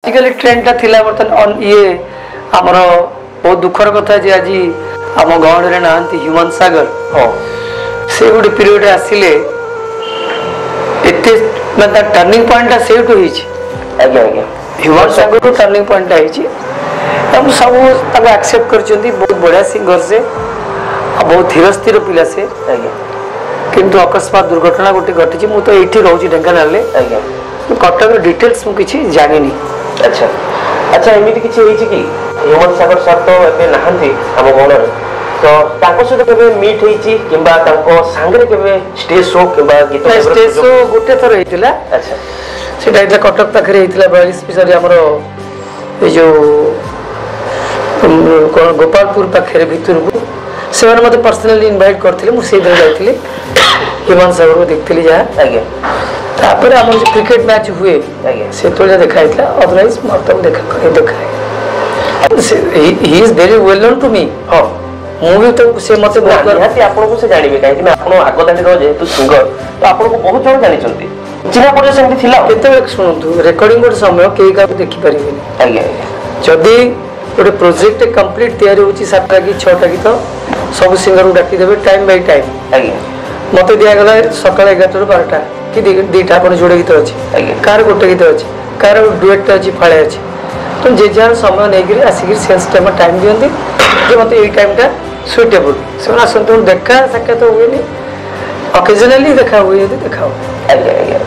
आजिकल ट्रेंडटा थिला बर्तन ये आमर बहुत दुखर कथा जे आज आम गहण ना ह्यूमन सागर से गोटे पीरियड आसिले एते टर्निंग पॉइंट से ह्यूमन सागर को टर्निंग पॉइंट सब एक्सेप्ट कर बहुत बढ़िया सिंगर से बहुत धीर स्थिर पिला से किंतु अकस्मात दुर्घटना गोटे घटी मुझे ये रोचे ढेंकानाल कटक डिटेल्स मुझे जानी। अच्छा अच्छा एमती किसी कि ह्यूमन सागर सर तो ए नहांती आम गण तो सहित केवे मीट होती कि सांगे केवे स्टेज शो कि गीत स्टेज शो गोटे थर होता। अच्छा से कटक पाखे होता 42 पिछड़ी आमर ये जो कौन गोपालपुर पाखे भितर को से मत पर्सनाली इनवाइट करते मुझे जाइए ह्यूमन सागर को देखी जहाँ तापर आम जो क्रिकेट मैच हुए से देखा अदरवाइज मतलब देखा ही is very well known to me. हाँ मुझे तो से मत निहाती आपको से जानवे कहीं आप आगदाणी जेहतु सिंगर तो आपको बहुत जन जानी चिन्ह परिचय सेमती थिला केते शुणु रेकर्डिंग गोटे समय कई क्या देखिपारे जदि गोटे प्रोजेक्ट कंप्लीट तैयारी होची 7टा कि 6टा गीत सब सिंगर को डाकिदेवे टाइम बाय टाइम मत दिगला सका 11 ରୁ 12टा कि 2टा आप जोड़े गीत अच्छे कार गोटे गीत अच्छे कार डुएट अच्छी फाड़े अच्छे तो जे जार समय नहीं आसिक सेंस टाइम टाइम दिखती जो मत ये टाइमटा सुइटेबल से आसत देखा साक्षात हुए अकेजनाली देखा हुए देखा हुए।